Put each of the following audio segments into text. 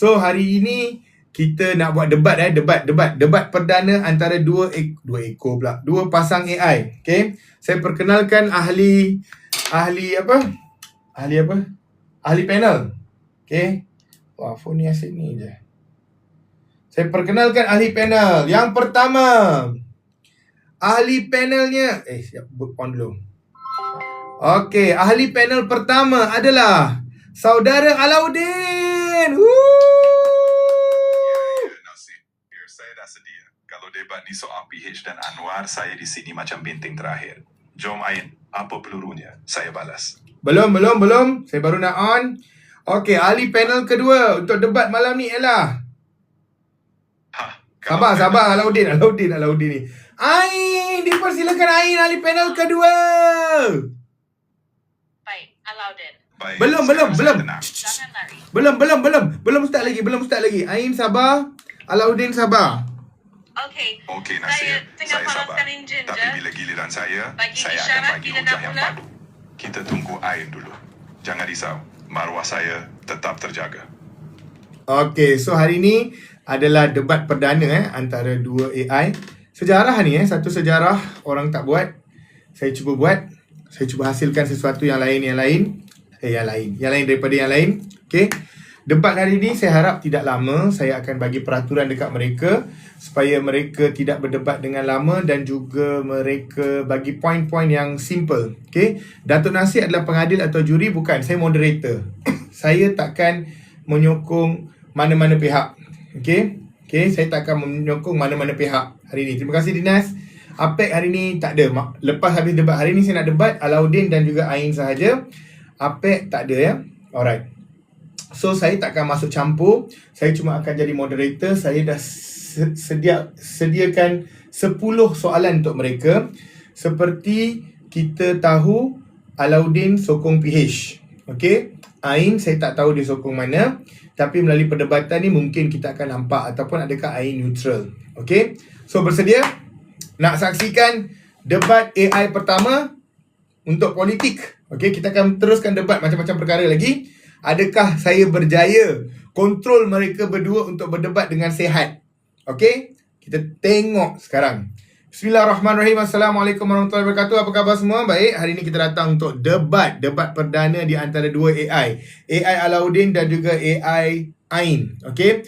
So hari ini kita nak buat debat debat perdana antara dua pasang AI. Okay, saya perkenalkan ahli panel. Okay, wah phone ni asyik ni je. Saya perkenalkan ahli panel. Yang pertama, ahli panelnya siap on dulu. Okey, ahli panel pertama adalah Saudara Alauddin. Saya dah sedia. Kalau debat ni soal PH dan Anwar, saya di sini macam benteng terakhir. Jom Ain, apa pelurunya? Saya balas. Belum. Saya baru nak on. Okey, ahli panel kedua untuk debat malam ni ialah Sabar Alauddin ni. Ain, dipersilakan Ain, ahli panel kedua. Baik, Alauddin. Belum. Jangan lari. Belum start lagi. Ain sabar, Alauddin sabar. Okey, Nasir. saya Saya sabar. panaskan enjin Tapi je. bila giliran saya Bagi akan isyarat bagi bila hujah dah yang mula. padu. Kita tunggu Ain dulu. Jangan risau. Maruah saya tetap terjaga. Okey, so hari ni adalah debat perdana antara dua AI. Sejarah ni satu sejarah orang tak buat. Saya cuba buat. Saya cuba hasilkan sesuatu yang lain daripada yang lain. Okey. Debat hari ni saya harap tidak lama. Saya akan bagi peraturan dekat mereka supaya mereka tidak berdebat dengan lama dan juga mereka bagi poin-poin yang simple. Okey. Datuk Nasir adalah pengadil atau juri, bukan. Saya moderator. Saya takkan menyokong mana-mana pihak. Okey, saya takkan menyokong mana-mana pihak hari ni. Terima kasih Dinas. Apek hari ni tak ada. Lepas habis debat hari ni saya nak debat Alauddin dan juga Ain sahaja. Apek tak ada ya. Alright. So saya takkan masuk campur. Saya cuma akan jadi moderator. Saya dah sediakan 10 soalan untuk mereka. Seperti kita tahu Alauddin sokong PH. Okey. Ain saya tak tahu dia sokong mana. Tapi melalui perdebatan ni mungkin kita akan nampak ataupun adakah Ain neutral. Okey. So bersedia? Nak saksikan debat AI pertama untuk politik. Okey, kita akan teruskan debat macam-macam perkara lagi. Adakah saya berjaya kontrol mereka berdua untuk berdebat dengan sihat? Okey, kita tengok sekarang. Bismillahirrahmanirrahim. Assalamualaikum warahmatullahi wabarakatuh. Apa khabar semua? Baik, hari ini kita datang untuk debat perdana di antara dua AI. AI Alauddin dan juga AI Ain. Okey.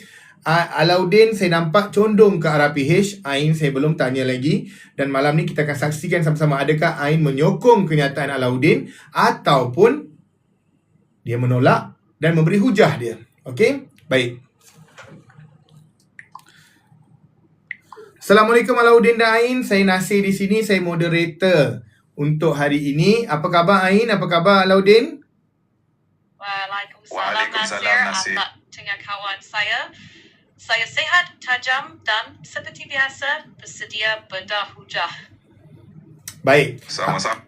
Alauddin saya nampak condong ke arah PH. Ain saya belum tanya lagi. Dan malam ni kita akan saksikan sama-sama adakah Ain menyokong kenyataan Alauddin ataupun dia menolak dan memberi hujah dia. Okey? Baik. Assalamualaikum Alauddin dan Ain. Saya Nasir di sini, saya moderator untuk hari ini. Apa khabar Ain? Apa khabar Alauddin? Waalaikumsalam Nasir. Apa dengan kawan saya? Saya sihat, tajam dan seperti biasa bersedia berhujah. Baik. Sama-sama.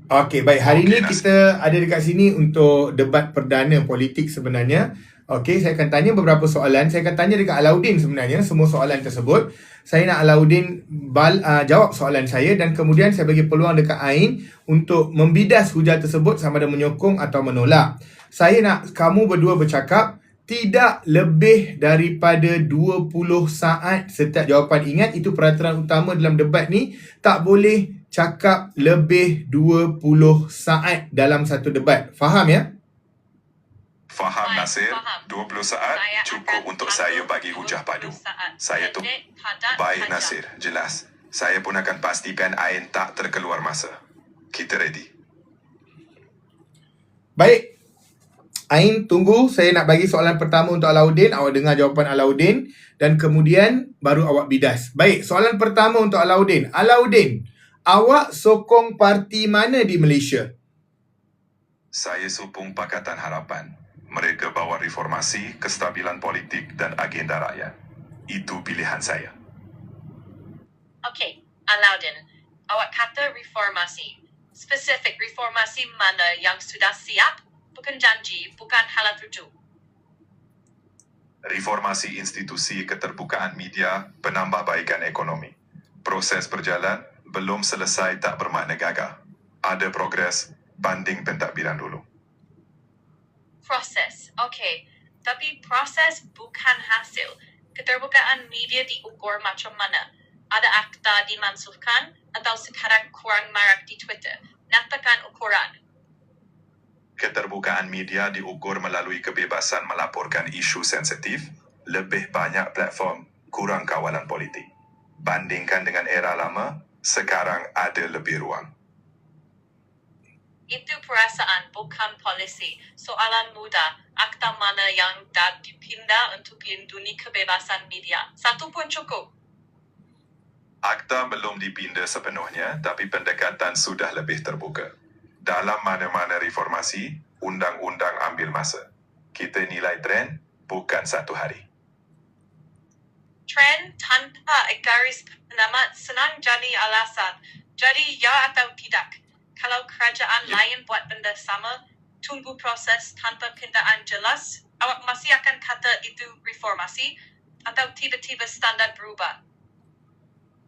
Okey, baik. Hari Okey, ini kita ada dekat sini untuk debat perdana politik sebenarnya. Okey, saya akan tanya beberapa soalan. Saya akan tanya dekat Alauddin sebenarnya semua soalan tersebut. Saya nak Alauddin jawab soalan saya dan kemudian saya bagi peluang dekat Ain untuk membidas hujah tersebut sama ada menyokong atau menolak. Saya nak kamu berdua bercakap tidak lebih daripada 20 saat setiap jawapan. Ingat, itu peraturan utama dalam debat ni. Tak boleh cakap lebih 20 saat dalam satu debat. Faham ya? Faham Baik, Nasir. faham. 20 saat Saya cukup akan untuk atur saya bagi 20 hujah padu. saat. Saya tu. Pendek, padat, Baik tajam. Nasir, jelas. Saya pun akan pastikan Ain tak terkeluar masa. Kita ready. Baik. Ain, tunggu. Saya nak bagi soalan pertama untuk Alauddin. Awak dengar jawapan Alauddin. Dan kemudian baru awak bidas. Baik, soalan pertama untuk Alauddin. Alauddin, awak sokong parti mana di Malaysia? Saya sokong Pakatan Harapan. Mereka bawa reformasi, kestabilan politik dan agenda rakyat. Itu pilihan saya. Okey, Alauddin. Awak kata reformasi. Spesifik reformasi mana yang sudah siap? Bukan janji, bukan halat ruju. Reformasi institusi keterbukaan media, penambahbaikan ekonomi. Proses berjalan, belum selesai tak bermakna gagal. Ada progres, banding pentadbiran dulu. Proses. Okey. Tapi proses bukan hasil. Keterbukaan media diukur macam mana? Ada akta dimansuhkan atau sekarang kurang marak di Twitter? Nyatakan ukuran. Keterbukaan media diukur melalui kebebasan melaporkan isu sensitif, lebih banyak platform, kurang kawalan politik. Bandingkan dengan era lama, sekarang ada lebih ruang. Itu perasaan bukan polisi. Soalan mudah. Akta mana yang dah dipindah untuk melindungi kebebasan media? Satu pun cukup. Akta belum dipindah sepenuhnya, tapi pendekatan sudah lebih terbuka. Dalam mana-mana reformasi, undang-undang ambil masa. Kita nilai tren, bukan satu hari. Tren tanpa garis penamat senang jadi alasan. Jadi ya atau tidak. Kalau kerajaan lain buat benda sama, tunggu proses tanpa pindaan jelas, awak masih akan kata itu reformasi atau tiba-tiba standar berubah.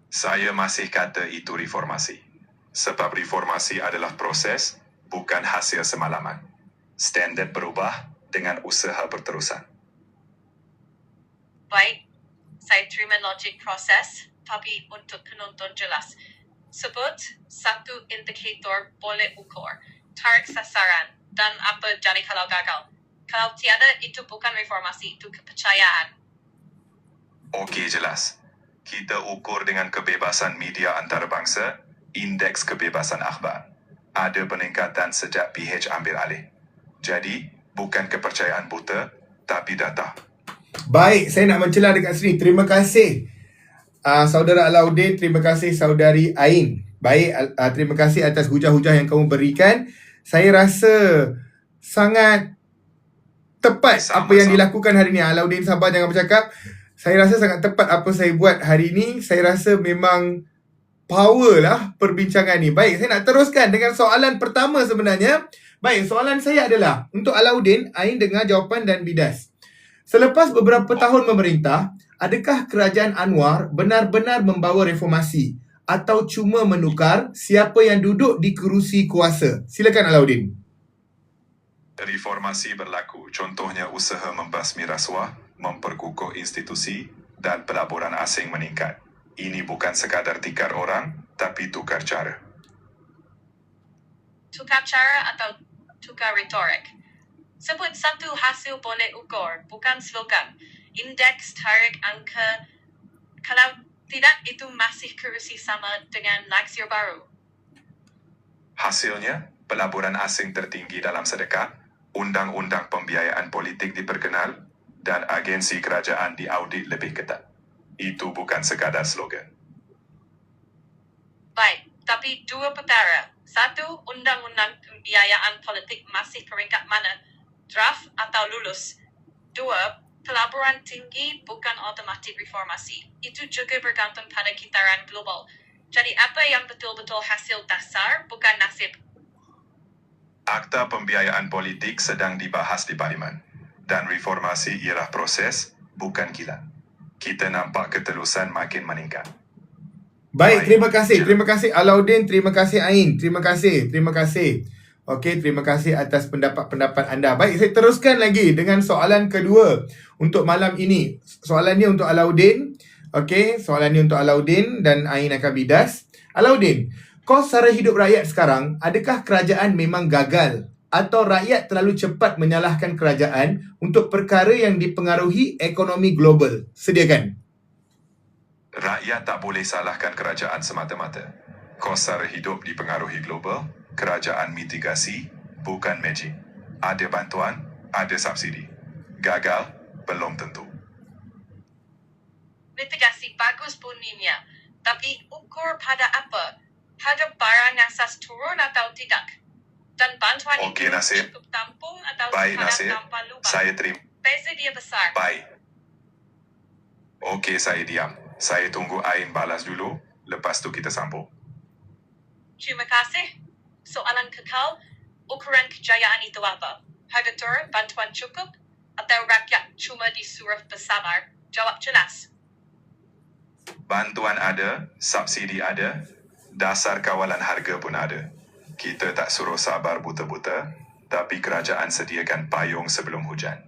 Saya masih kata itu reformasi. Sebab reformasi adalah proses, bukan hasil semalaman. Standard berubah dengan usaha berterusan. Baik, saya terima logik proses, tapi untuk penonton jelas. Sebut satu indikator boleh ukur, tarik sasaran, dan apa jadi kalau gagal. Kalau tiada, itu bukan reformasi, itu kepercayaan. Okey, jelas. Kita ukur dengan kebebasan media antarabangsa, indeks kebebasan akhbar. Ada peningkatan sejak PH ambil alih. Jadi, bukan kepercayaan buta, tapi data. Baik, saya nak mencelah dekat sini. Terima kasih Saudara Alauddin, terima kasih Saudari Ain. Baik, terima kasih atas hujah-hujah yang kamu berikan. Saya rasa sangat tepat apa yang dilakukan hari ini. Alauddin, sabar jangan bercakap. Saya rasa sangat tepat apa saya buat hari ini. Saya rasa memang power lah perbincangan ni. Baik, saya nak teruskan dengan soalan pertama sebenarnya. Baik, soalan saya adalah untuk Alauddin, Ain dengar jawapan dan bidas. Selepas beberapa tahun memerintah, adakah kerajaan Anwar benar-benar membawa reformasi atau cuma menukar siapa yang duduk di kerusi kuasa? Silakan Alauddin. Reformasi berlaku, contohnya usaha membasmi rasuah, memperkukuh institusi dan pelaburan asing meningkat. Ini bukan sekadar tikar orang, tapi tukar cara. Tukar cara atau tukar retorik. Sebut satu hasil boleh ukur, bukan slogan. Indeks tarik angka. Kalau tidak, itu masih kerusi sama dengan laksir baru. Hasilnya, pelaburan asing tertinggi dalam sedekat, undang-undang pembiayaan politik diperkenal, dan agensi kerajaan diaudit lebih ketat. Itu bukan sekadar slogan. Baik, tapi dua perkara. Satu, undang-undang pembiayaan politik masih peringkat mana? Draft atau lulus. Dua, pelaburan tinggi bukan otomatik reformasi. Itu juga bergantung pada kitaran global. Jadi apa yang betul-betul hasil dasar bukan nasib. Akta pembiayaan politik sedang dibahas di Parlimen. Dan reformasi ialah proses, bukan kilat. Kita nampak keterusan makin meningkat. Baik, terima kasih. Terima kasih Alauddin, terima kasih Ain. Terima kasih. Okey, terima kasih atas pendapat-pendapat anda. Baik, saya teruskan lagi dengan soalan kedua untuk malam ini. Soalan ni untuk Alauddin. Okey, soalan ni untuk Alauddin dan Ain akan bidas. Alauddin, kos sara hidup rakyat sekarang, adakah kerajaan memang gagal atau rakyat terlalu cepat menyalahkan kerajaan untuk perkara yang dipengaruhi ekonomi global? Sediakan. Rakyat tak boleh salahkan kerajaan semata-mata. Kos sara hidup dipengaruhi global, kerajaan mitigasi, bukan magic. Ada bantuan, ada subsidi. Gagal, belum tentu. Mitigasi bagus bunyinya. Tapi ukur pada apa? Pada barang asas turun atau tidak? Dan bantuan Okey, itu Nasir. cukup tampung atau Baik, sekadar Nasir. tanpa lubang? Saya terima. Beza dia besar. Baik. Okey, saya diam. Saya tunggu Ain balas dulu, lepas tu kita sambung. Terima kasih. Soalan kekal, ukuran kejayaan itu apa? Harga turun, bantuan cukup, atau rakyat cuma disuruh bersabar? Jawab jelas. Bantuan ada, subsidi ada, dasar kawalan harga pun ada. Kita tak suruh sabar buta-buta, tapi kerajaan sediakan payung sebelum hujan.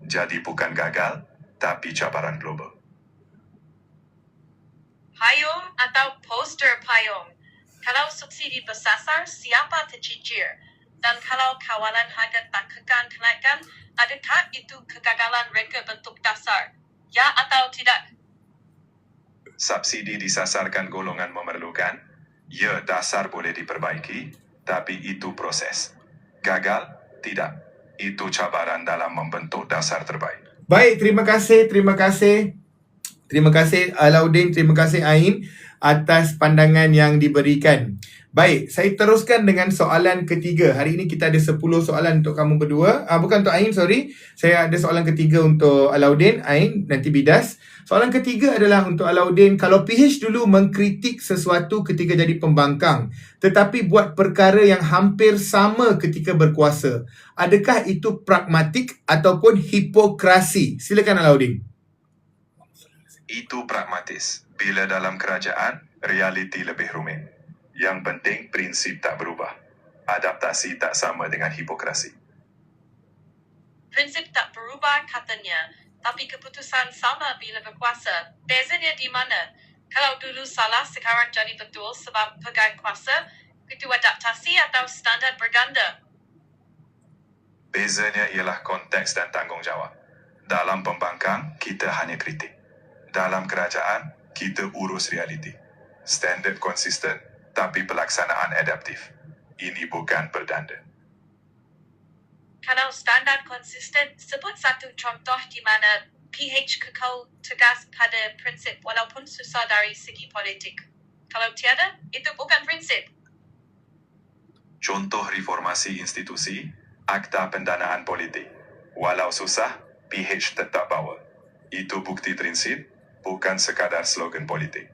Jadi bukan gagal, tapi cabaran global. Payung atau poster payung. Kalau subsidi bersasar, siapa tercicir? Dan kalau kawalan harga tak kekang kenaikan, adakah itu kegagalan reka bentuk dasar? Ya atau tidak? Subsidi disasarkan golongan memerlukan. Ya, dasar boleh diperbaiki, tapi itu proses. Gagal? Tidak. Itu cabaran dalam membentuk dasar terbaik. Baik, terima kasih. Terima kasih Alauddin, terima kasih Ain atas pandangan yang diberikan. Baik, saya teruskan dengan soalan ketiga. Hari ini kita ada 10 soalan untuk kamu berdua. Bukan untuk Ain, sorry. Saya ada soalan ketiga untuk Alauddin, Ain, nanti bidas. Soalan ketiga adalah untuk Alauddin. Kalau PH dulu mengkritik sesuatu ketika jadi pembangkang, tetapi buat perkara yang hampir sama ketika berkuasa, adakah itu pragmatik ataupun hipokrasi? Silakan Alauddin. Itu pragmatis. Bila dalam kerajaan, realiti lebih rumit. Yang penting prinsip tak berubah. Adaptasi tak sama dengan hipokrasi. Prinsip tak berubah katanya, tapi keputusan sama bila berkuasa. Bezanya di mana? Kalau dulu salah, sekarang jadi betul sebab pegang kuasa, itu adaptasi atau standar berganda? Bezanya ialah konteks dan tanggungjawab. Dalam pembangkang, kita hanya kritik. Dalam kerajaan, kita urus realiti. Standard konsisten, tapi pelaksanaan adaptif. Ini bukan berdanda. Kalau standar konsisten, sebut satu contoh di mana PH kekal tegas pada prinsip walaupun susah dari segi politik. Kalau tiada, itu bukan prinsip. Contoh reformasi institusi, akta pendanaan politik. Walau susah, PH tetap bawa. Itu bukti prinsip, bukan sekadar slogan politik.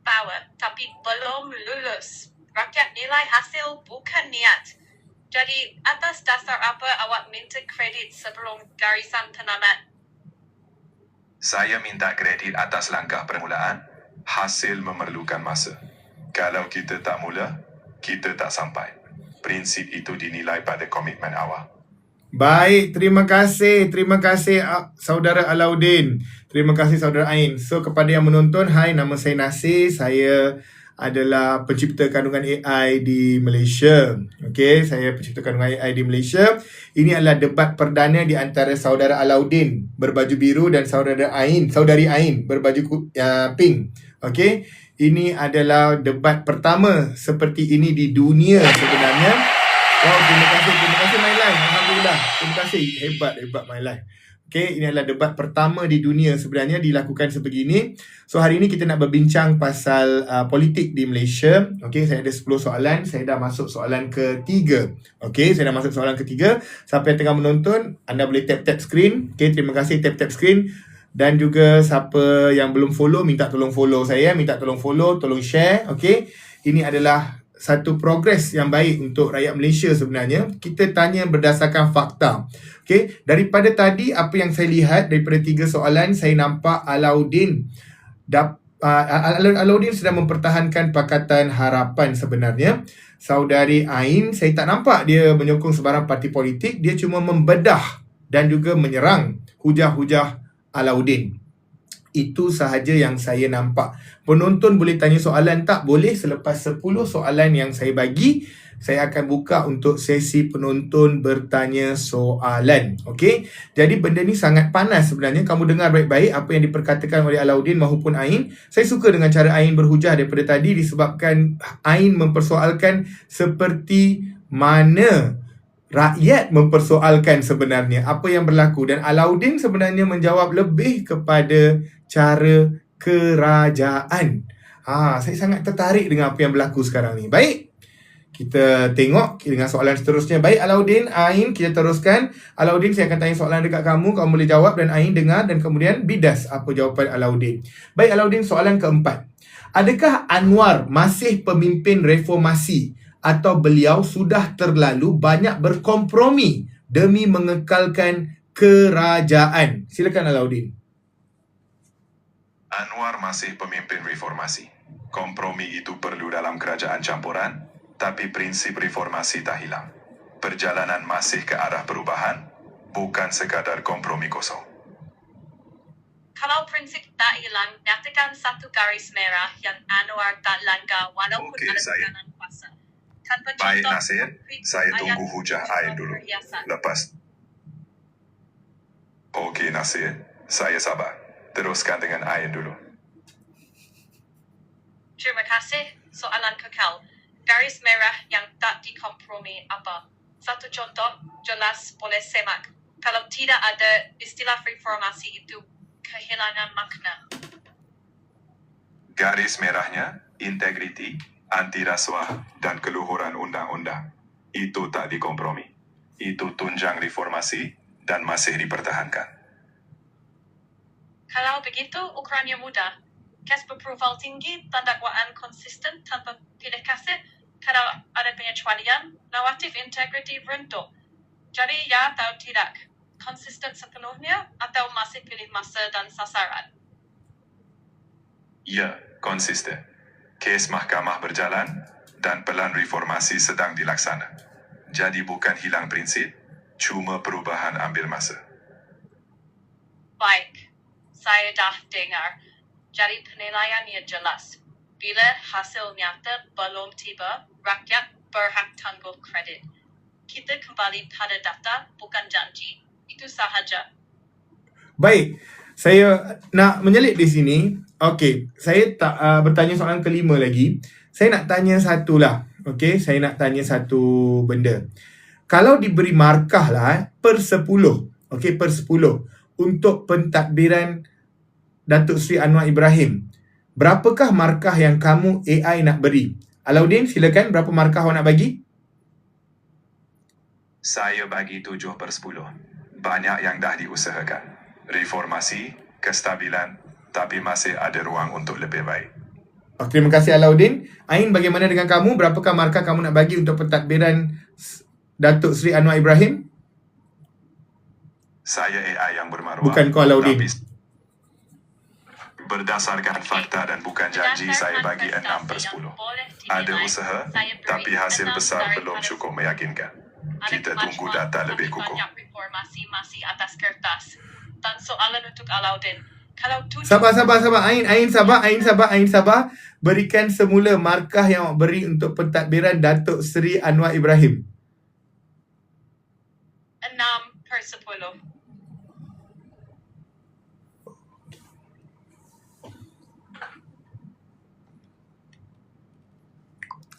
Bawa, tapi belum lulus. Rakyat nilai hasil bukan niat. Jadi, atas dasar apa awak minta kredit sebelum garisan penamat? Saya minta kredit atas langkah permulaan, hasil memerlukan masa. Kalau kita tak mula, kita tak sampai. Prinsip itu dinilai pada komitmen awal. Baik, terima kasih saudara Alauddin. Terima kasih saudara Ain. So kepada yang menonton, hai, nama saya Nasir. Saya adalah pencipta kandungan AI di Malaysia. Okey, saya pencipta kandungan AI di Malaysia. Ini adalah debat perdana di antara saudara Alauddin berbaju biru dan saudari Ain berbaju pink. Okey, ini adalah debat pertama seperti ini di dunia sebenarnya. Wow, terima kasih My Life. Alhamdulillah. Terima kasih. Hebat My Life. Okay, ini adalah debat pertama di dunia sebenarnya dilakukan sebegini. So, hari ini kita nak berbincang pasal politik di Malaysia. Okay, saya ada 10 soalan. Saya dah masuk soalan ketiga. Okay, saya dah masuk soalan ketiga. Siapa yang tengah menonton, anda boleh tap-tap screen. Okay, terima kasih tap-tap screen. Dan juga siapa yang belum follow, minta tolong follow saya. Minta tolong follow, tolong share. Okay, ini adalah satu progres yang baik untuk rakyat Malaysia sebenarnya. Kita tanya berdasarkan fakta. Okey, daripada tadi apa yang saya lihat daripada 3 soalan, saya nampak Alauddin sedang mempertahankan Pakatan Harapan sebenarnya. Saudari Ain, saya tak nampak dia menyokong sebarang parti politik, dia cuma membedah dan juga menyerang hujah-hujah Alauddin. Itu sahaja yang saya nampak. Penonton boleh tanya soalan tak? Boleh. Selepas 10 soalan yang saya bagi, saya akan buka untuk sesi penonton bertanya soalan. Okey? Jadi benda ni sangat panas sebenarnya. Kamu dengar baik-baik apa yang diperkatakan oleh Alauddin maupun Ain. Saya suka dengan cara Ain berhujah daripada tadi disebabkan Ain mempersoalkan seperti mana rakyat mempersoalkan sebenarnya apa yang berlaku, dan Alauddin sebenarnya menjawab lebih kepada cara kerajaan. Saya sangat tertarik dengan apa yang berlaku sekarang ni. Baik, kita tengok dengan soalan seterusnya. Baik Alauddin, Ain, kita teruskan. Alauddin, saya akan tanya soalan dekat kamu boleh jawab, dan Ain dengar dan kemudian bidas apa jawapan Alauddin. Baik Alauddin, soalan keempat. Adakah Anwar masih pemimpin reformasi atau beliau sudah terlalu banyak berkompromi demi mengekalkan kerajaan? Silakan Alauddin. Anwar masih pemimpin reformasi. Kompromi itu perlu dalam kerajaan campuran, tapi prinsip reformasi tak hilang. Perjalanan masih ke arah perubahan, bukan sekadar kompromi kosong. Kalau prinsip tak hilang, nyatakan satu garis merah yang Anwar tak langgar walaupun Okey, ada saya- tekanan kuasa. Tanpa Baik, contoh Nasir. konkret Saya ayat tunggu hujah jual Ain dulu. perhiasan. Lepas. Okey, Nasir. Saya sabar. Teruskan dengan Ain dulu. Terima kasih. Soalan kekal. Garis merah yang tak dikompromi apa? Satu contoh, jelas boleh semak. Kalau tidak ada istilah reformasi itu kehilangan makna. Garis merahnya, integriti, anti rasuah, dan keluhuran undang-undang. Itu tak dikompromi. Itu tunjang reformasi dan masih dipertahankan. Kalau begitu, ukurannya mudah. Kes approval tinggi, pendakwaan konsisten tanpa pilih kasih. Kalau ada pengecualian, normatif integriti rendah. Jadi ya atau tidak, konsisten sepenuhnya atau masih pilih masa dan sasaran. Ya, konsisten. Kes mahkamah berjalan dan pelan reformasi sedang dilaksana. Jadi bukan hilang prinsip, cuma perubahan ambil masa. Baik, saya dah dengar. Jadi penilaiannya jelas. Bila hasil nyata belum tiba, rakyat berhak tangguh kredit. Kita kembali pada data, bukan janji. Itu sahaja. Baik, saya nak menyelit di sini. Okey, saya tak bertanya soalan kelima lagi. Saya nak tanya satu lah. Okey, saya nak tanya satu benda. Kalau diberi markah lah per 10. Okey, per 10. Untuk pentadbiran Datuk Seri Anwar Ibrahim. Berapakah markah yang kamu AI nak beri? Alauddin, silakan. Berapa markah awak nak bagi? Saya bagi 7/10. Banyak yang dah diusahakan. Reformasi, kestabilan, tapi masih ada ruang untuk lebih baik. Terima kasih Alauddin. Ain, bagaimana dengan kamu? Berapakah markah kamu nak bagi untuk pentadbiran Datuk Seri Anwar Ibrahim? Saya AI yang bermaruah. Bukan kau, Alauddin. Tapi berdasarkan fakta dan bukan janji, saya bagi 6/10. Ada usaha, tapi hasil besar belum cukup meyakinkan. Kita tunggu data lebih kukuh. Banyak reformasi masih atas kertas. Dan soalan untuk Alauddin. Kalau Sabar. Ain sabar. Berikan semula markah yang awak beri untuk pentadbiran Datuk Seri Anwar Ibrahim. 6/10.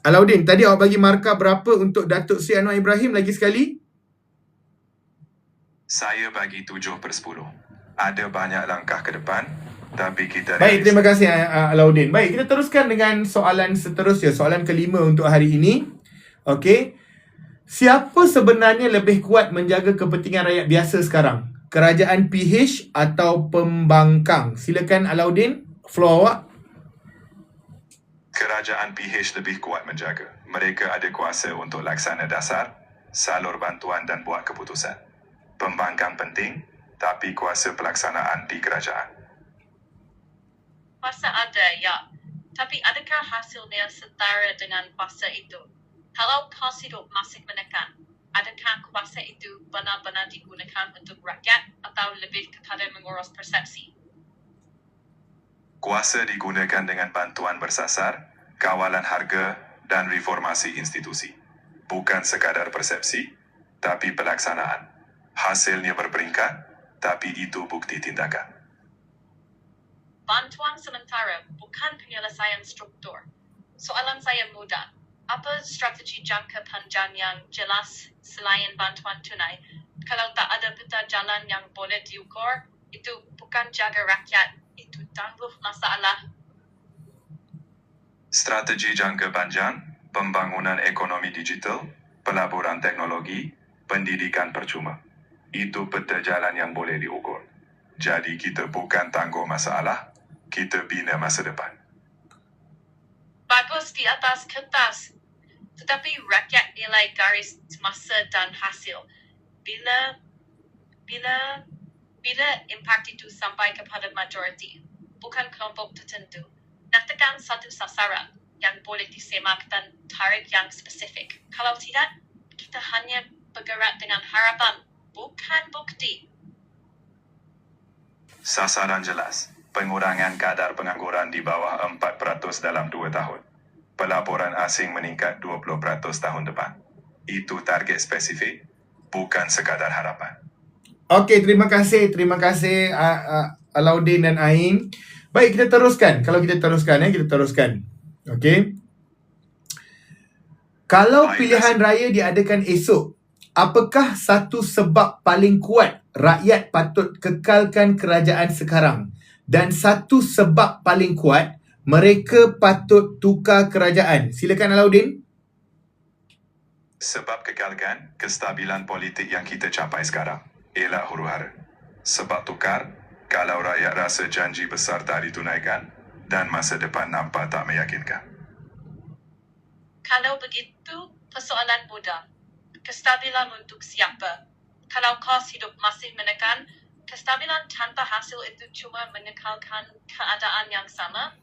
Alauddin, tadi awak bagi markah berapa untuk Datuk Seri Anwar Ibrahim lagi sekali? Saya bagi 7/10. Ada banyak langkah ke depan, tapi kita Baik, terima kasih Alauddin. Baik, kita teruskan dengan soalan seterusnya. Soalan kelima untuk hari ini. Okey. Siapa sebenarnya lebih kuat menjaga kepentingan rakyat biasa sekarang? Kerajaan PH atau pembangkang? Silakan Alauddin, floor awak. Kerajaan PH lebih kuat menjaga. Mereka ada kuasa untuk laksana dasar, salur bantuan dan buat keputusan. Pembangkang penting, tapi kuasa pelaksanaan di kerajaan. Kuasa ada, ya. Tapi adakah hasilnya setara dengan kuasa itu? Kalau kos hidup masih menekan, adakah kuasa itu benar-benar digunakan untuk rakyat atau lebih kepada mengurus persepsi? Kuasa digunakan dengan bantuan bersasar, kawalan harga dan reformasi institusi. Bukan sekadar persepsi, tapi pelaksanaan. Hasilnya berperingkat, tapi itu bukti tindakan. Bantuan sementara bukan penyelesaian struktur. Soalan saya mudah. Apa strategi jangka panjang yang jelas selain bantuan tunai? Kalau tak ada peta jalan yang boleh diukur, itu bukan jaga rakyat, itu tangguh masalah. Strategi jangka panjang, pembangunan ekonomi digital, pelaburan teknologi, pendidikan percuma. Itu peta jalan yang boleh diukur. Jadi kita bukan tangguh masalah, kita bina masa depan. Bagus di atas kertas. Tetapi rakyat nilai garis masa dan hasil. Bila impak itu sampai kepada majoriti, bukan kelompok tertentu. Nyatakan satu sasaran yang boleh disemak dan tarikh yang spesifik. Kalau tidak, kita hanya bergerak dengan harapan, bukan bukti. Sasaran jelas. Pengurangan kadar pengangguran di bawah 4% dalam 2 tahun. Pelaburan asing meningkat 20% tahun depan. Itu target spesifik, bukan sekadar harapan. Okey, terima kasih Alauddin dan Ain. Baik, kita teruskan. Kalau kita teruskan, kita teruskan. Okey. Kalau pilihan raya diadakan esok, apakah satu sebab paling kuat rakyat patut kekalkan kerajaan sekarang? Dan satu sebab paling kuat mereka patut tukar kerajaan. Silakan Alauddin. Sebab kekalkan kestabilan politik yang kita capai sekarang ialah huru-hara. Sebab tukar, kalau rakyat rasa janji besar tak ditunaikan dan masa depan nampak tak meyakinkan. Kalau begitu, persoalan mudah. Kestabilan untuk siapa? Kalau kos hidup masih menekan, kestabilan tanpa hasil itu cuma menekalkan keadaan yang sama.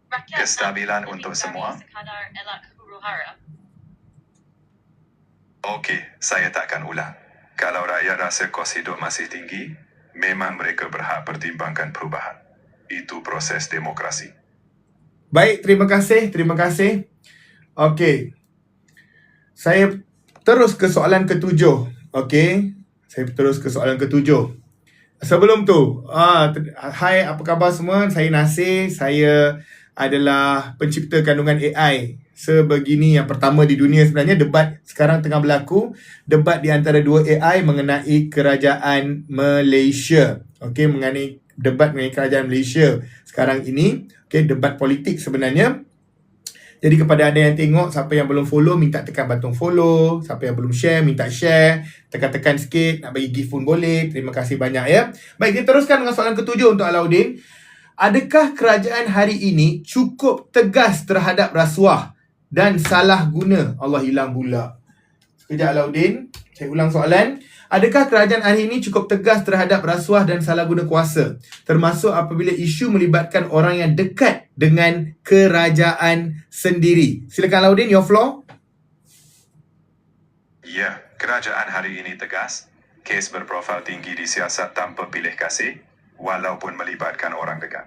Rakyat Kestabilan tak untuk mengingkari semua? sekadar elak huru-hara. Okey, saya takkan ulang. Kalau rakyat rasa kos hidup masih tinggi, memang mereka berhak pertimbangkan perubahan. Itu proses demokrasi. Baik, terima kasih. Okey. Saya terus ke soalan ketujuh. Okey. Sebelum tu, hai, apa khabar semua? Saya Nasir. Saya adalah pencipta kandungan AI. Sebegini yang pertama di dunia sebenarnya. Debat sekarang tengah berlaku. Debat di antara dua AI mengenai kerajaan Malaysia. Okey, debat mengenai kerajaan Malaysia sekarang ini. Okey, debat politik sebenarnya. Jadi kepada anda yang tengok, siapa yang belum follow, minta tekan butang follow. Siapa yang belum share, minta share. Tekan-tekan sikit, nak bagi gift pun boleh. Terima kasih banyak ya. Baik, kita teruskan dengan soalan ketujuh untuk Alauddin. Adakah kerajaan hari ini cukup tegas terhadap rasuah dan salah guna? Allah, hilang pula. Sekejap Alauddin, saya ulang soalan. Adakah kerajaan hari ini cukup tegas terhadap rasuah dan salah guna kuasa, termasuk apabila isu melibatkan orang yang dekat dengan kerajaan sendiri? Silakan Alauddin, your floor. Ya, kerajaan hari ini tegas. Kes berprofil tinggi disiasat tanpa pilih kasih, walaupun melibatkan orang dekat.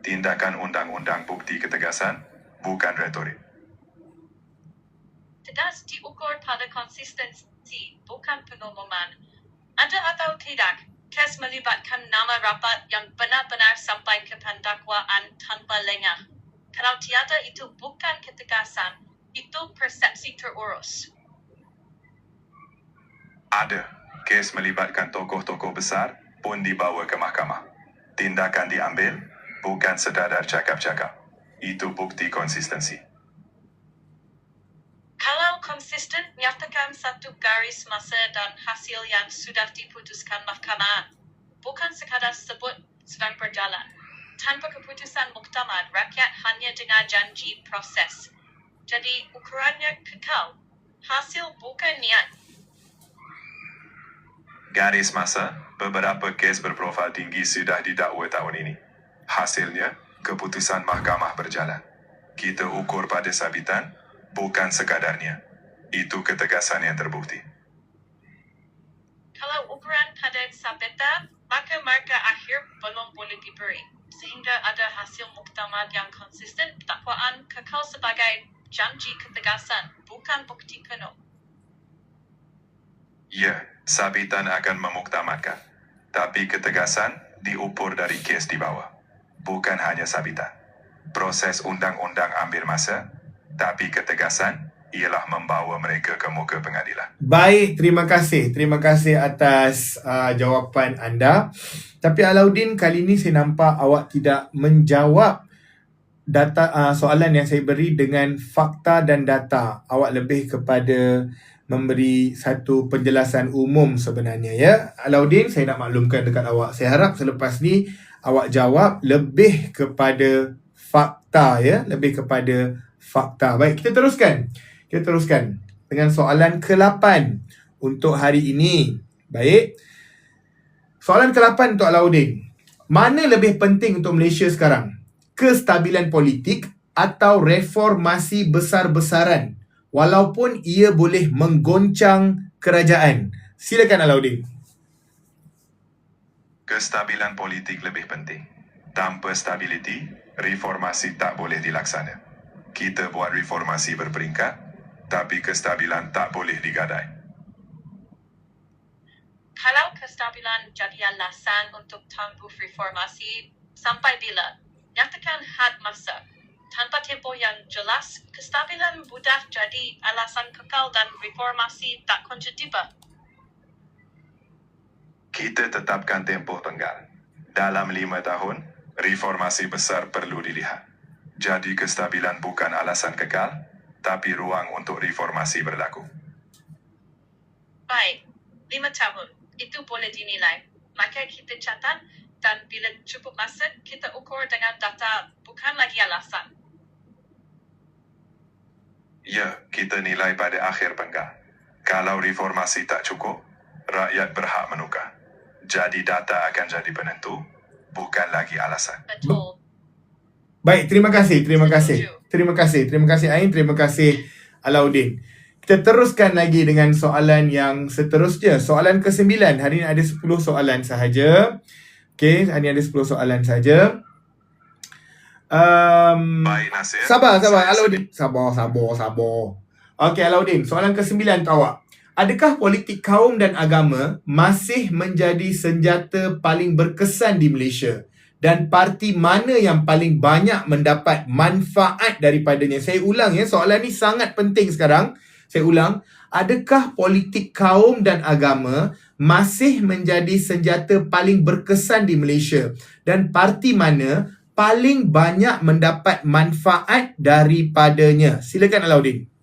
Tindakan undang-undang bukti ketegasan, bukan retorik. Tegas diukur pada konsistensi, bukan pengumuman. Ada atau tidak, kes melibatkan nama rapat yang benar-benar sampai ke pendakwaan tanpa lengah. Kalau tiada, itu bukan ketegasan, itu persepsi terurus. Ada. Kes melibatkan tokoh-tokoh besar pun dibawa ke mahkamah. Tindakan diambil, bukan sekadar cakap-cakap. Itu bukti konsistensi. Kalau konsisten, nyatakan satu garis masa dan hasil yang sudah diputuskan mahkamah. Bukan sekadar sebut sedang berjalan. Tanpa keputusan muktamad, rakyat hanya dengar janji proses. Jadi ukurannya kekal. Hasil bukan niat. Garis masa, beberapa kes berprofil tinggi sudah didakwa tahun ini. Hasilnya, keputusan mahkamah berjalan. Kita ukur pada sabitan, bukan sekadarnya. Itu ketegasan yang terbukti. Kalau ukuran pada sabitan, maka markah akhir belum boleh diberi. Sehingga ada hasil muktamad yang konsisten, dakwaan kekal sebagai janji ketegasan, bukan bukti penuh. Ya, sabitan akan memuktamadkan. Tapi ketegasan diukur dari kes di bawah. Bukan hanya sabitan. Proses undang-undang ambil masa, tapi ketegasan ialah membawa mereka ke muka pengadilan. Baik, terima kasih. Terima kasih atas jawapan anda. Tapi Alauddin, kali ini saya nampak awak tidak menjawab soalan yang saya beri dengan fakta dan data. Awak lebih kepada memberi satu penjelasan umum sebenarnya ya. Alauddin, saya nak maklumkan dekat awak. Saya harap selepas ni awak jawab lebih kepada fakta ya, lebih kepada fakta. Baik, kita teruskan dengan soalan ke-8 untuk hari ini. Baik. Soalan ke-8 untuk Alauddin. Mana lebih penting untuk Malaysia sekarang? Kestabilan politik atau reformasi besar-besaran? Walaupun ia boleh menggoncang kerajaan. Silakan Alauddin. Kestabilan politik lebih penting. Tanpa stabiliti, reformasi tak boleh dilaksana. Kita buat reformasi berperingkat, tapi kestabilan tak boleh digadai. Kalau kestabilan jadi alasan untuk tangguh reformasi, sampai bila? Nyatakan had masa. Tanpa tempoh yang jelas, kestabilan mudah jadi alasan kekal dan reformasi tak kunjung tiba. Kita tetapkan tempoh tenggal. Dalam 5 tahun, reformasi besar perlu dilihat. Jadi kestabilan bukan alasan kekal, tapi ruang untuk reformasi berlaku. Baik, 5 tahun. Itu boleh dinilai. Maka kita catat dan bila cukup masa, kita ukur dengan data, bukan lagi alasan. Ya, kita nilai pada akhir penggal. Kalau reformasi tak cukup, rakyat berhak menukar. Jadi data akan jadi penentu, bukan lagi alasan. Betul. Baik, terima kasih. Terima kasih Ain, terima kasih Alauddin. Kita teruskan lagi dengan soalan yang seterusnya. Soalan ke-9. Hari ini ada 10 soalan sahaja. Okey, hari ini ada 10 soalan sahaja. Baik Nasir. Sabar Alauddin. Sabar. Okey Alauddin, soalan ke-9 tu awak. Adakah politik kaum dan agama masih menjadi senjata paling berkesan di Malaysia? Dan parti mana yang paling banyak mendapat manfaat daripadanya? Saya ulang ya, soalan ni sangat penting sekarang. Saya ulang, adakah politik kaum dan agama masih menjadi senjata paling berkesan di Malaysia? Dan parti mana paling banyak mendapat manfaat daripadanya? Silakan Alauddin.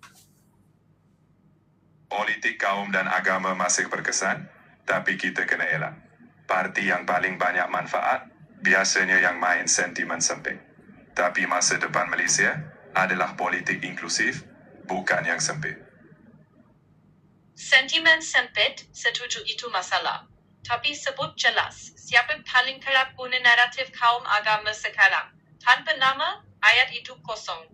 Politik kaum dan agama masih berkesan, tapi kita kena elak. Parti yang paling banyak manfaat, biasanya yang main sentimen sempit. Tapi masa depan Malaysia adalah politik inklusif, bukan yang sempit. Sentimen sempit, setuju itu masalah. Tapi sebut jelas, siapa paling kerap guna naratif kaum agama sekarang. Tanpa nama, ayat itu kosong.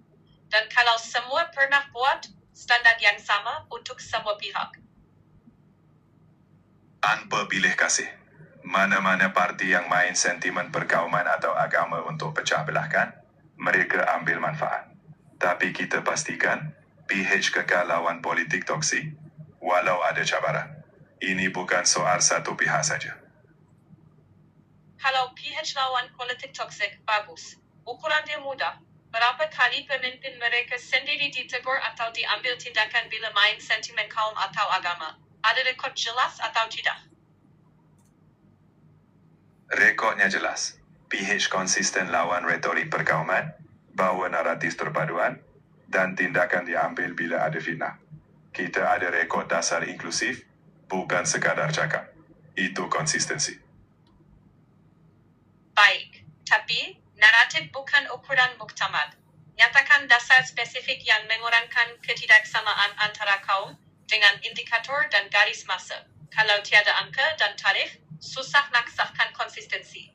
Dan kalau semua pernah buat, standar yang sama untuk semua pihak. Tanpa pilih kasih. Mana-mana parti yang main sentimen perkauman atau agama untuk pecah belahkan, mereka ambil manfaat. Tapi kita pastikan, PH kekal lawan politik toksik, walau ada cabaran. Ini bukan soal satu pihak saja. Kalau PH lawan politik toksik, bagus. Ukuran dia mudah. Berapa kali pemimpin mereka sendiri ditegur atau diambil tindakan bila main sentimen kaum atau agama? Ada rekod jelas atau tidak? Rekodnya jelas. PH konsisten lawan retorik perkauman, bawa naratif terpaduan, dan tindakan diambil bila ada fitnah. Kita ada rekod dasar inklusif, bukan sekadar cakap. Itu konsistensi. Baik, tapi naratif bukan ukuran muktamad. Nyatakan dasar spesifik yang mengurangkan ketidaksamaan antara kaum dengan indikator dan garis masa. Kalau tiada angka dan tarikh, susah nak sahkan konsistensi.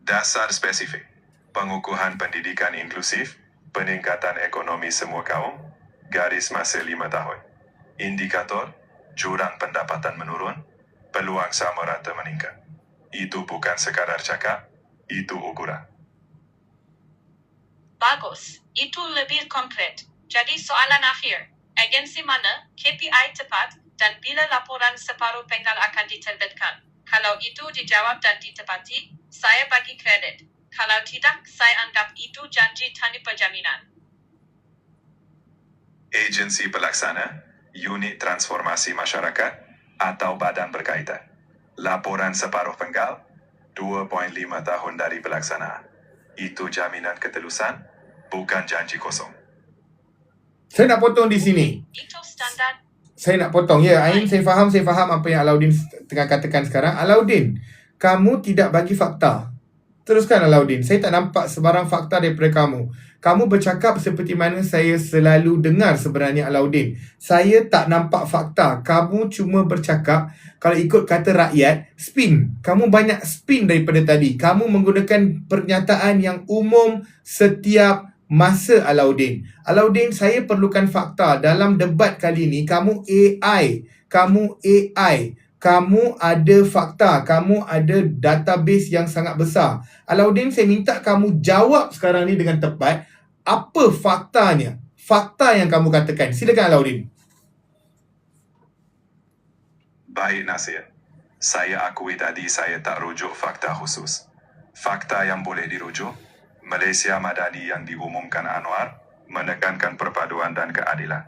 Dasar spesifik. Pengukuhan pendidikan inklusif, peningkatan ekonomi semua kaum, garis masa 5 tahun. Indikator, jurang pendapatan menurun, peluang sama rata meningkat. Itu bukan sekadar cakap, itu ukuran. Bagus, itu lebih konkret. Jadi soalan akhir, agensi mana, KPI tepat, dan bila laporan separuh penggal akan diterbitkan? Kalau itu dijawab dan ditepati, saya bagi kredit. Kalau tidak, saya anggap itu janji tanpa jaminan. Agensi pelaksana, unit transformasi masyarakat, atau badan berkaitan. Laporan separuh penggal, 2.5 tahun dari pelaksanaan. Itu jaminan ketelusan, bukan janji kosong. Saya nak potong di sini. Itu standar. Saya nak potong. Ya, Ain, saya faham apa yang Alauddin tengah katakan sekarang. Alauddin, kamu tidak bagi fakta. Teruskan Alauddin. Saya tak nampak sebarang fakta daripada kamu. Kamu bercakap seperti mana saya selalu dengar sebenarnya Alauddin. Saya tak nampak fakta. Kamu cuma bercakap, kalau ikut kata rakyat, spin. Kamu banyak spin daripada tadi. Kamu menggunakan pernyataan yang umum setiap masa Alauddin. Alauddin, saya perlukan fakta. Dalam debat kali ni, kamu AI. Kamu ada fakta, kamu ada database yang sangat besar. Alauddin, saya minta kamu jawab sekarang ni dengan tepat. Apa faktanya? Fakta yang kamu katakan. Silakan Alauddin. Baik Nasir, saya akui tadi saya tak rujuk fakta khusus. Fakta yang boleh dirujuk, Malaysia Madani yang diumumkan Anwar menekankan perpaduan dan keadilan.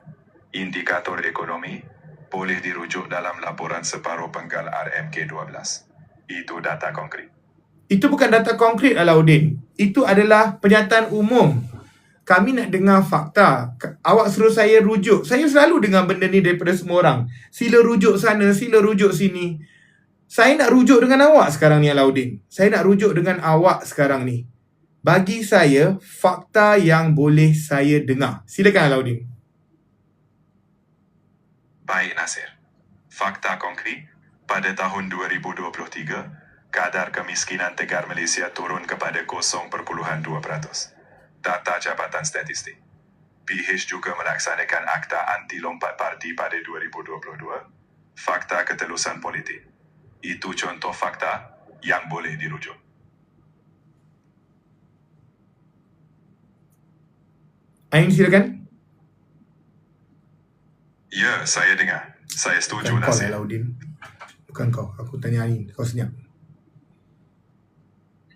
Indikator ekonomi boleh dirujuk dalam laporan separuh penggal RMK12. Itu data konkret. Itu bukan data konkret Alauddin. Itu adalah pernyataan umum. Kami nak dengar fakta. Awak suruh saya rujuk. Saya selalu dengar benda ni daripada semua orang. Sila rujuk sana, sila rujuk sini. Saya nak rujuk dengan awak sekarang ni Alauddin. Saya nak rujuk dengan awak sekarang ni. Bagi saya, fakta yang boleh saya dengar. Silakan Alauddin. Baik Nasir. Fakta konkret, pada tahun 2023, kadar kemiskinan tegar Malaysia turun kepada 0.2%. Data Jabatan Statistik. PH juga melaksanakan akta anti lompat parti pada 2022. Fakta ketelusan politik. Itu contoh fakta yang boleh dirujuk. Ain, silakan. Ya, saya dengar. Saya setuju Bukan kau Nasir. Alauddin. Bukan kau. Aku tanya Ain. Kau senyap.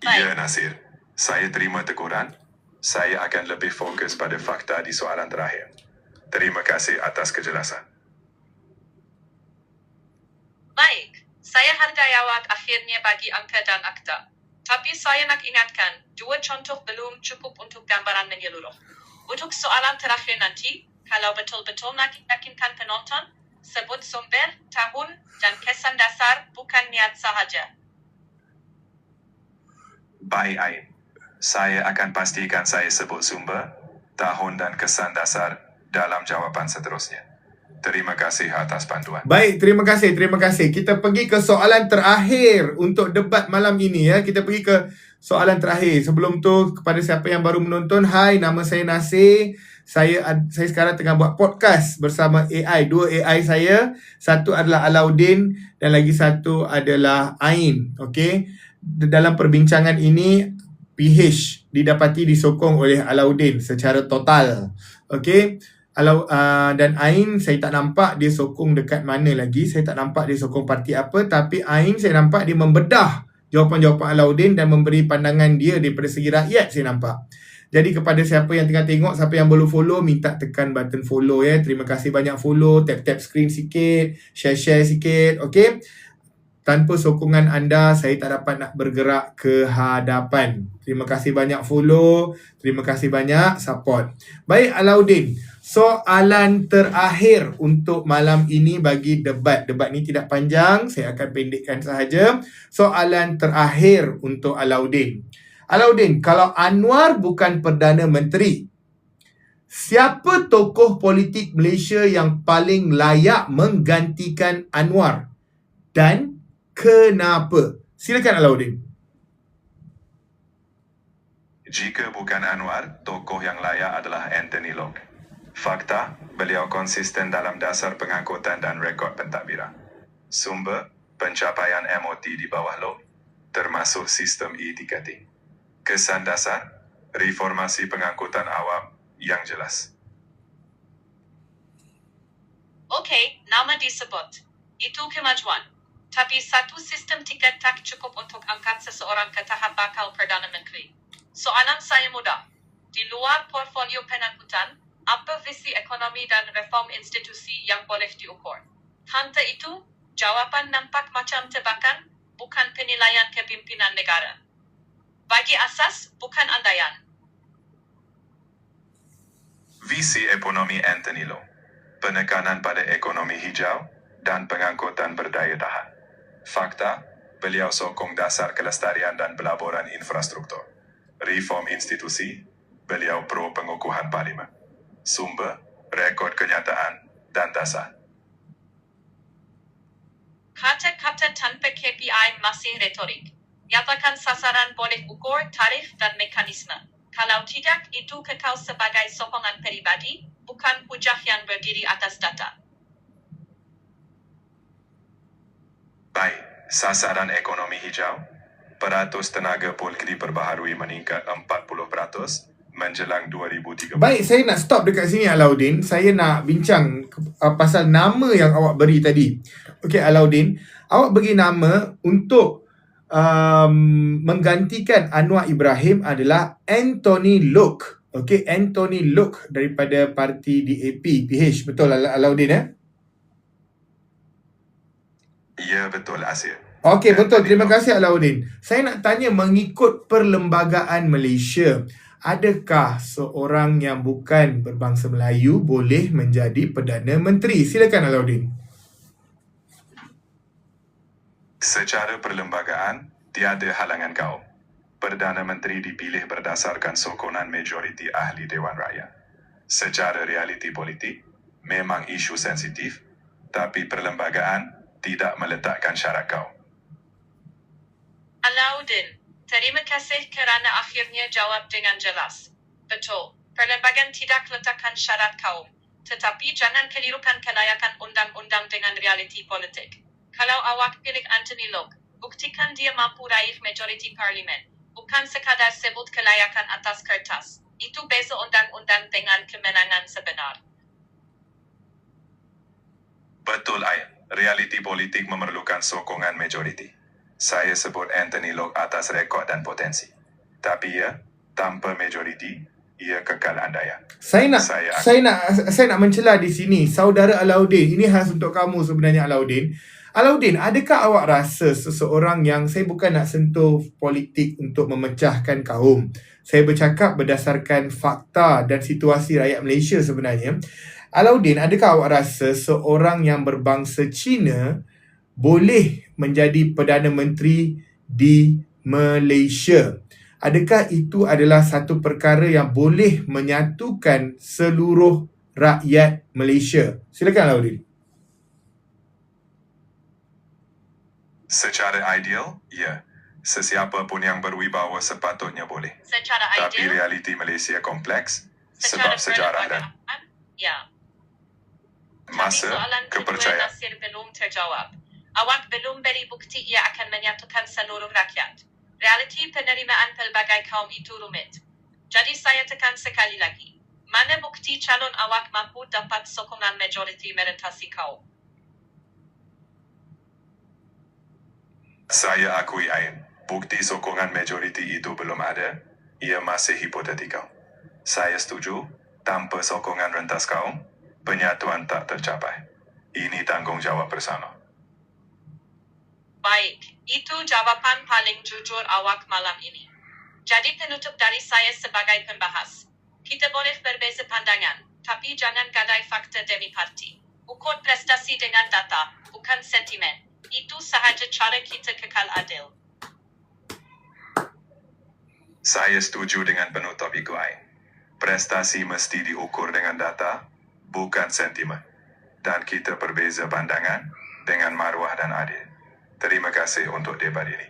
Ya Nasir, saya terima teguran. Saya akan lebih fokus pada fakta di soalan terakhir. Terima kasih atas kejelasan. Baik, saya hargai awak akhirnya bagi angka dan akta. Tapi saya nak ingatkan, dua contoh belum cukup untuk gambaran menyeluruh. Untuk soalan terakhir nanti, kalau betul-betul nak yakinkan penonton, sebut sumber, tahun dan kesan dasar, bukan niat sahaja. Baik Ain, saya akan pastikan saya sebut sumber, tahun dan kesan dasar dalam jawapan seterusnya. Terima kasih atas bantuan. Baik, terima kasih, terima kasih. Kita pergi ke soalan terakhir untuk debat malam ini ya. Kita pergi ke soalan terakhir. Sebelum tu, kepada siapa yang baru menonton, hai, nama saya Nasir. Saya sekarang tengah buat podcast bersama AI. Dua AI saya. Satu adalah Alauddin dan lagi satu adalah Ain. Okey. Dalam perbincangan ini, PH didapati disokong oleh Alauddin secara total. Okey. Dan Ain saya tak nampak dia sokong dekat mana lagi. Saya tak nampak dia sokong parti apa. Tapi Ain saya nampak dia membedah jawapan-jawapan Alauddin dan memberi pandangan dia daripada segi rakyat saya nampak. Jadi kepada siapa yang tengah tengok, siapa yang belum follow, minta tekan button follow ya. Terima kasih banyak follow, tap-tap screen sikit, share-share sikit. Okey. Tanpa sokongan anda, saya tak dapat nak bergerak ke hadapan. Terima kasih banyak follow. Terima kasih banyak support. Baik Alauddin, soalan terakhir untuk malam ini bagi debat. Debat ni tidak panjang, saya akan pendekkan sahaja. Soalan terakhir untuk Alauddin. Alauddin, kalau Anwar bukan Perdana Menteri, siapa tokoh politik Malaysia yang paling layak menggantikan Anwar? Dan kenapa? Silakan Alauddin. Jika bukan Anwar, tokoh yang layak adalah Anthony Loke. Fakta, beliau konsisten dalam dasar pengangkutan dan rekod pentadbiran. Sumber, pencapaian MOT di bawah Loke, termasuk sistem e-tiketing. Kesan dasar, reformasi pengangkutan awam yang jelas. Okey, nama disebut. Itu kemajuan. Tapi satu sistem tiket tak cukup untuk angkat seseorang ke tahap bakal Perdana Menteri. Soalan saya mudah. Di luar portfolio pengangkutan, apa visi ekonomi dan reform institusi yang boleh diukur? Hanta itu, jawapan nampak macam tebakan, bukan penilaian kepimpinan negara. Bagi asas, bukan andaian. Visi ekonomi Anthony Loke, penekanan pada ekonomi hijau dan pengangkutan berdaya tahan. Fakta, beliau sokong dasar kelestarian dan pelaburan infrastruktur. Reform institusi, beliau pro pengukuhan parlimen. Sumber, rekod kenyataan dan dasar. Kata-kata tanpa KPI masih retorik. Nyatakan sasaran boleh ukur tarikh dan mekanisme. Kalau tidak, itu kekal sebagai sokongan peribadi, bukan hujah yang berdiri atas data. Baik, sasaran ekonomi hijau. Peratus tenaga polis diperbaharui meningkat 40% menjelang 2030. Baik, saya nak stop dekat sini Alauddin. Saya nak bincang pasal nama yang awak beri tadi. Okey Alauddin, awak bagi nama untuk menggantikan Anwar Ibrahim adalah Anthony Loke. Okey, Anthony Loke daripada parti DAP PH. Betul Alauddin Ya, betul Asir. Okey, betul. Terima kasih Alauddin. Saya nak tanya mengikut Perlembagaan Malaysia, adakah seorang yang bukan berbangsa Melayu boleh menjadi Perdana Menteri? Silakan Alauddin. Secara perlembagaan, tiada halangan kaum. Perdana Menteri dipilih berdasarkan sokongan majoriti ahli Dewan Raya. Secara realiti politik, memang isu sensitif, tapi perlembagaan tidak meletakkan syarat kaum. Alauddin, terima kasih kerana akhirnya jawab dengan jelas. Betul, perlembagaan tidak letakkan syarat kaum. Tetapi jangan kelirukan kelayakan undang-undang dengan realiti politik. Kalau awak pilih Anthony Loke, buktikan dia mampu raih majoriti parlimen. Bukan sekadar sebut kelayakan atas kertas. Itu beza undang-undang dengan kemenangan sebenar. Betul, Ain. Realiti politik memerlukan sokongan majoriti. Saya sebut Anthony Loke atas rekod dan potensi. Tapi ia, tanpa majoriti, ia kekal andaya. Saya nak mencela di sini. Saudara Alauddin, ini khas untuk kamu sebenarnya Alauddin. Alauddin, adakah awak rasa seseorang yang, saya bukan nak sentuh politik untuk memecahkan kaum. Saya bercakap berdasarkan fakta dan situasi rakyat Malaysia sebenarnya. Alauddin, adakah awak rasa seorang yang berbangsa Cina boleh menjadi Perdana Menteri di Malaysia? Adakah itu adalah satu perkara yang boleh menyatukan seluruh rakyat Malaysia? Silakan Alauddin. Secara ideal, ya. Sesiapa pun yang berwibawa sepatutnya boleh. Secara Tapi ideal, realiti Malaysia kompleks secara sebab sejarah dan perlembagaan, ya. masa Tapi soalan kedua kepercayaan. Nasir belum terjawab. Awak belum beri bukti ia akan menyatukan seluruh rakyat. Realiti penerimaan pelbagai kaum itu rumit. Jadi saya tekan sekali lagi. Mana bukti calon awak mampu dapat sokongan majoriti merentasi kaum? Saya akui Ain, bukti sokongan majoriti itu belum ada. Ia masih hipotetikal. Saya setuju, tanpa sokongan rentas kaum, penyatuan tak tercapai. Ini tanggungjawab bersama. Baik, itu jawapan paling jujur awak malam ini. Jadi penutup dari saya sebagai pembahas. Kita boleh berbeza pandangan, tapi jangan gadai fakta demi parti. Ukur prestasi dengan data, bukan sentimen. Itu sahaja cara kita kekal adil. Saya setuju dengan penutup itu Ain. Prestasi mesti diukur dengan data, bukan sentimen. Dan kita berbeza pandangan dengan maruah dan adil. Terima kasih untuk debat ini.